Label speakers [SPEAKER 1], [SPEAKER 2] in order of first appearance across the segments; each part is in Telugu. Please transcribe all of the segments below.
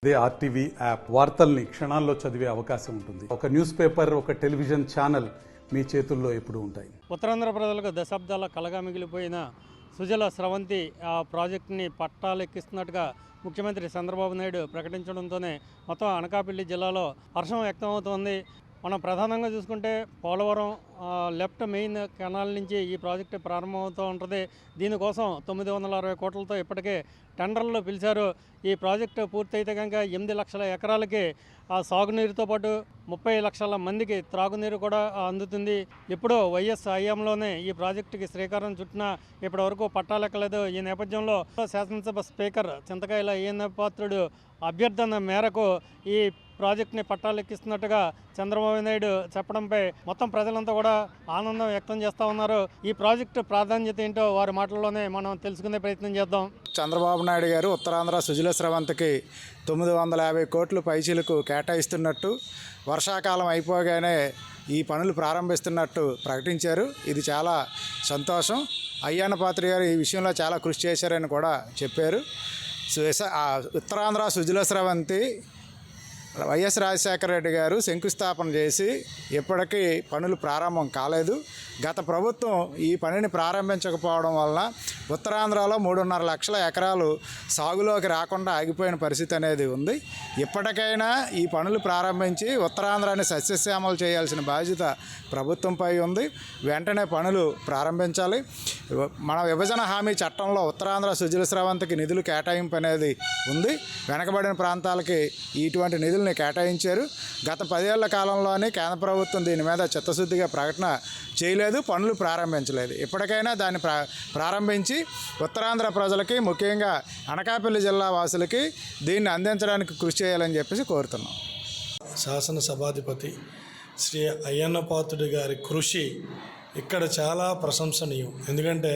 [SPEAKER 1] ఇదే ఆర్టీవీ యాప్ వార్తల్ని క్షణాల్లో చదివే అవకాశం ఉంటుంది. ఒక న్యూస్ పేపర్, ఒక టెలివిజన్ ఛానల్ మీ చేతుల్లో ఎప్పుడూ ఉంటాయి.
[SPEAKER 2] ఉత్తరాంధ్ర ప్రజలకు దశాబ్దాల కలగా మిగిలిపోయిన సుజల స్రవంతి ఆ ప్రాజెక్టుని పట్టాలెక్కిస్తున్నట్టుగా ముఖ్యమంత్రి చంద్రబాబు నాయుడు ప్రకటించడంతోనే మొత్తం అనకాపల్లి జిల్లాలో హర్షం వ్యక్తమవుతోంది. మనం ప్రధానంగా చూసుకుంటే పోలవరం లెఫ్ట్ మెయిన్ కెనాల్ నుంచి ఈ ప్రాజెక్టు ప్రారంభమవుతూ ఉంటుంది. దీనికోసం 960 కోట్లతో ఇప్పటికే టెండర్లు పిలిచారు. ఈ ప్రాజెక్టు పూర్తయితే కనుక 8 లక్షల ఎకరాలకి ఆ సాగునీరుతో పాటు 30 లక్షల మందికి త్రాగునీరు కూడా అందుతుంది. ఇప్పుడు వైఎస్ హయాంలోనే ఈ ప్రాజెక్టుకి శ్రీకారం చుట్టినా ఇప్పటి వరకు పట్టాలెక్కలేదు. ఈ నేపథ్యంలో శాసనసభ స్పీకర్ చింతకాయల అయ్యన్న పాత్రుడు అభ్యర్థన మేరకు ఈ ప్రాజెక్టుని పట్టాలెక్కిస్తున్నట్టుగా చంద్రబాబు నాయుడు చెప్పడంపై మొత్తం ప్రజలంతా కూడా ఆనందం వ్యక్తం చేస్తూ ఉన్నారు. ఈ ప్రాజెక్టు ప్రాధాన్యత ఏంటో వారి మాటల్లోనే మనం తెలుసుకునే ప్రయత్నం చేద్దాం.
[SPEAKER 3] చంద్రబాబు నాయుడు గారు ఉత్తరాంధ్ర సుజల స్రవంతికి 950 కోట్లు పైచీలకు కేటాయిస్తున్నట్టు, వర్షాకాలం అయిపోగానే ఈ పనులు ప్రారంభిస్తున్నట్టు ప్రకటించారు. ఇది చాలా సంతోషం. అయ్యన్న పాత్ర గారు ఈ విషయంలో చాలా కృషి చేశారని కూడా చెప్పారు. ఉత్తరాంధ్ర సుజల స్రవంతి వైఎస్ రాజశేఖర రెడ్డి గారు శంకుస్థాపన చేసి ఇప్పటికీ పనులు ప్రారంభం కాలేదు. గత ప్రభుత్వం ఈ పనిని ప్రారంభించకపోవడం వలన ఉత్తరాంధ్రలో 3.5 లక్షల ఎకరాలు సాగులోకి రాకుండా ఆగిపోయిన పరిస్థితి అనేది ఉంది. ఇప్పటికైనా ఈ పనులు ప్రారంభించి ఉత్తరాంధ్రాన్ని సస్యశ్యామలు చేయాల్సిన బాధ్యత ప్రభుత్వంపై ఉంది. వెంటనే పనులు ప్రారంభించాలి. మన విభజన హామీ చట్టంలో ఉత్తరాంధ్ర సుజల స్రవంతికి నిధులు కేటాయింపు అనేది ఉంది. వెనకబడిన ప్రాంతాలకి ఇటువంటి నిధుల్ని కేటాయించారు. గత 10 ఏళ్ల కాలంలోనే కేంద్ర ప్రభుత్వం దీని మీద చిత్తశుద్ధిగా ప్రకటన చేయలేదు, పనులు ప్రారంభించలేదు. ఇప్పటికైనా దాన్ని ప్రారంభించి ఉత్తరాంధ్ర ప్రజలకి, ముఖ్యంగా అనకాపల్లి జిల్లా వాసులకి దీన్ని అందించడానికి కృషి చేయాలని చెప్పేసి కోరుతున్నాం.
[SPEAKER 4] శాసనసభాధిపతి శ్రీ అయ్యన్న పాత్రుడి గారి కృషి ఇక్కడ చాలా ప్రశంసనీయం. ఎందుకంటే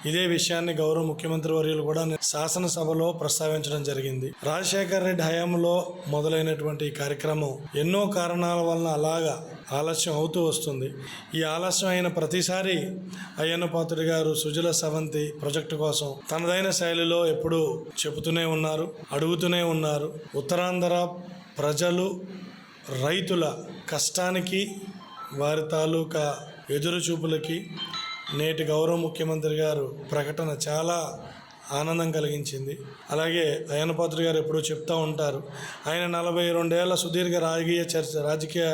[SPEAKER 4] ఇదే విషయాన్ని గౌరవ ముఖ్యమంత్రి వర్యులు కూడా శాసనసభలో ప్రస్తావించడం జరిగింది. రాజశేఖర రెడ్డి హయాంలో మొదలైనటువంటి ఈ కార్యక్రమం ఎన్నో కారణాల వలన అలాగా ఆలస్యం అవుతూ వస్తుంది. ఈ ఆలస్యం అయిన ప్రతిసారి అయ్యన్న పాత్రుడి గారు సుజల స్రవంతి ప్రాజెక్టు కోసం తనదైన శైలిలో ఎప్పుడూ చెబుతూనే ఉన్నారు, అడుగుతూనే ఉన్నారు. ఉత్తరాంధ్ర ప్రజలు, రైతుల కష్టానికి, వారి తాలూకా ఎదురుచూపులకి నేటి గౌరవ ముఖ్యమంత్రి గారు ప్రకటన చాలా ఆనందం కలిగించింది. అలాగే అయ్యన్న పాత్రుడు గారు ఎప్పుడూ చెప్తూ ఉంటారు, ఆయన 42 ఏళ్ల సుదీర్ఘ రాజకీయ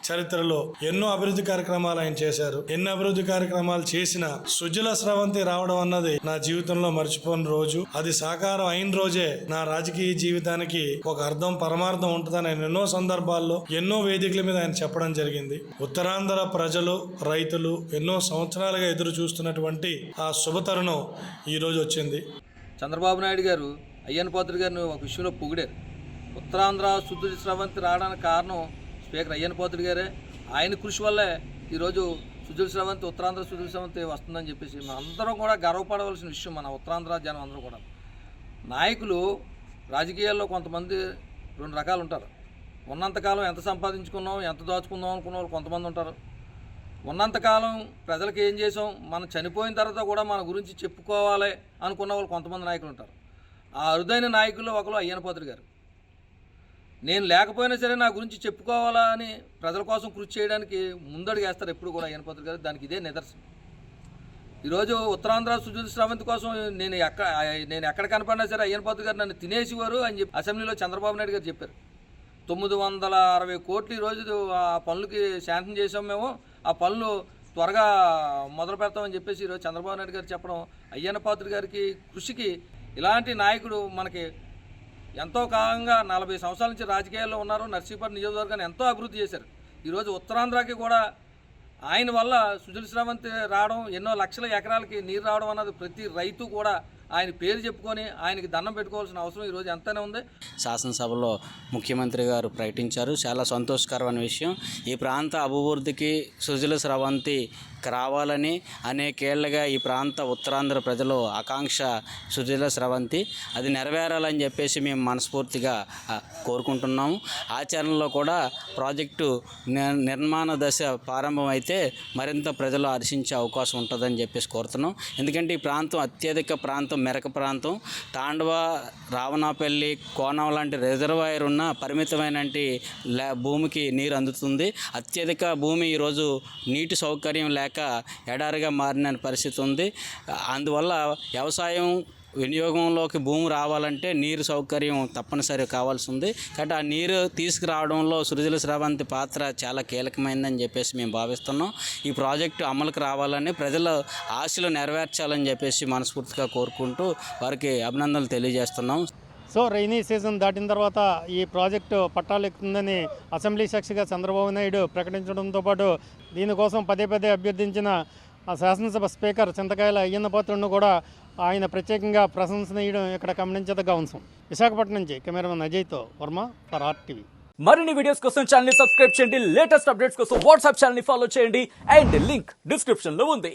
[SPEAKER 4] చరిత్రలో ఎన్నో అభివృద్ధి కార్యక్రమాలు ఆయన చేశారు. ఎన్ని అభివృద్ధి కార్యక్రమాలు చేసినా సుజల స్రవంతి రావడం అన్నది నా జీవితంలో మర్చిపోని రోజు. అది సాకారం అయిన రోజే నా రాజకీయ జీవితానికి ఒక అర్థం, పరమార్థం ఉంటుందని ఆయన ఎన్నో సందర్భాల్లో, ఎన్నో వేదికల మీద ఆయన చెప్పడం జరిగింది. ఉత్తరాంధ్ర ప్రజలు, రైతులు ఎన్నో సంవత్సరాలుగా ఎదురు చూస్తున్నటువంటి ఆ శుభతరుణం ఈరోజు వచ్చింది.
[SPEAKER 5] చంద్రబాబు నాయుడు గారు అయ్యన్న పాత్రుడు గారిని ఒక విషయంలో పొగిడారు. ఉత్తరాంధ్ర సుజల స్రవంతి రావడానికి కారణం స్పీకర్ అయ్యన్న పాత్రుడు గారే. ఆయన కృషి వల్లే ఈరోజు సుజల స్రవంతి, ఉత్తరాంధ్ర సుజల స్రవంతి వస్తుందని చెప్పేసి మన అందరం కూడా గర్వపడవలసిన విషయం. మన ఉత్తరాంధ్ర జనం అందరూ కూడా, నాయకులు రాజకీయాల్లో కొంతమంది 2 రకాలు ఉంటారు. ఉన్నంతకాలం ఎంత సంపాదించుకున్నాం, ఎంత దాచుకుందాం అనుకున్న వాళ్ళు కొంతమంది ఉంటారు. ఉన్నంతకాలం ప్రజలకు ఏం చేసాం, మనం చనిపోయిన తర్వాత కూడా మన గురించి చెప్పుకోవాలి అనుకున్న వాళ్ళు కొంతమంది నాయకులు ఉంటారు. ఆ అరుదైన నాయకుల్లో ఒకరు అయ్యన్న పాత్రుడు గారు. నేను లేకపోయినా సరే నా గురించి చెప్పుకోవాలా అని ప్రజల కోసం కృషి చేయడానికి ముందడుగు వేస్తారు ఎప్పుడు కూడా అయ్యన్న పాత్రుడు గారు. దానికి ఇదే నిదర్శనం. ఈరోజు ఉత్తరాంధ్ర సుజల స్రవంతి కోసం నేను ఎక్కడ కనపడినా సరే అయ్యన్న పాత్రుడు గారు నన్ను తినేసేవారు అని చెప్పి అసెంబ్లీలో చంద్రబాబు నాయుడు గారు చెప్పారు. 960 కోట్లు ఈరోజు ఆ పనులకి శాంక్షన్ చేసాం మేము, ఆ పనులు త్వరగా మొదలు పెడతామని చెప్పేసి ఈరోజు చంద్రబాబు నాయుడు గారు చెప్పడం, అయ్యన్న పాత్రుడు గారికి కృషికి, ఇలాంటి నాయకుడు మనకి ఎంతో కాలంగా 40 సంవత్సరాల నుంచి రాజకీయాల్లో ఉన్నారు. నర్సీపట్నం నియోజకవర్గాన్ని ఎంతో అభివృద్ధి చేశారు. ఈరోజు ఉత్తరాంధ్రకి కూడా ఆయన వల్ల సుజల స్రవంతి రావడం, ఎన్నో లక్షల ఎకరాలకి నీరు రావడం అన్నది ప్రతి రైతు కూడా ఆయన పేరు చెప్పుకొని ఆయనకి దండం పెట్టుకోవాల్సిన అవసరం ఈరోజు ఎంతైనా ఉంది.
[SPEAKER 6] శాసనసభలో ముఖ్యమంత్రి గారు ప్రకటించారు. చాలా సంతోషకరమైన విషయం. ఈ ప్రాంత అభివృద్ధికి సుజల స్రవంతి రావాలని అనేకేళ్లుగా ఈ ప్రాంత ఉత్తరాంధ్ర ప్రజలు ఆకాంక్ష సుజల స్రవంతి, అది నెరవేరాలని చెప్పేసి మేము మనస్ఫూర్తిగా కోరుకుంటున్నాము. ఆచరణలో కూడా ప్రాజెక్టు నిర్మాణ దశ ప్రారంభమైతే మరింత ప్రజలు హర్షించే అవకాశం ఉంటుందని చెప్పేసి కోరుతున్నాం. ఎందుకంటే ఈ ప్రాంతం అత్యధిక ప్రాంతం ప్రాంతం మెరక ప్రాంతం. తాండవ, రావణపల్లి, కోనం లాంటి రిజర్వాయర్ ఉన్న పరిమితమైన భూమికి నీరు అందుతుంది. అత్యధిక భూమి ఈరోజు నీటి సౌకర్యం లేక ఎడారిగా మారిన పరిస్థితి ఉంది. అందువల్ల వ్యవసాయం వినియోగంలోకి భూమి రావాలంటే నీరు సౌకర్యం తప్పనిసరి కావాల్సి ఉంది. కాబట్టి ఆ నీరు తీసుకురావడంలో సుజల స్రవంతి పాత్ర చాలా కీలకమైందని చెప్పేసి మేము భావిస్తున్నాం. ఈ ప్రాజెక్టు అమలుకు రావాలని, ప్రజల ఆశలు నెరవేర్చాలని చెప్పేసి మనస్ఫూర్తిగా కోరుకుంటూ వారికి అభినందనలు తెలియజేస్తున్నాం.
[SPEAKER 2] సో రైనీ సీజన్ దాటిన తర్వాత ఈ ప్రాజెక్టు పట్టాలు ఎక్కుతుందని అసెంబ్లీ సాక్షిగా చంద్రబాబు నాయుడు ప్రకటించడంతో పాటు దీనికోసం పదే పదే అభ్యర్థించిన శాసనసభ స్పీకర్ చింతకాయల అయ్యన్న పాత్రుడిని కూడా ఆయన ప్రత్యేకంగా ప్రశంసనీయడం ఇక్కడ గమనించదగ్గ అంశం. విశాఖపట్నం నుంచి కెమెరామెన్ అజయ్తో వర్మ ఫర్ RTV.
[SPEAKER 7] మరిన్ని వీడియోస్ కోసం ఛానల్ ని సబ్స్క్రైబ్ చేయండి. లేటెస్ట్ అప్డేట్స్ కోసం వాట్సాప్ ఛానల్ ని ఫాలో చేయండి. అండ్ లింక్ డిస్క్రిప్షన్ లో ఉంది.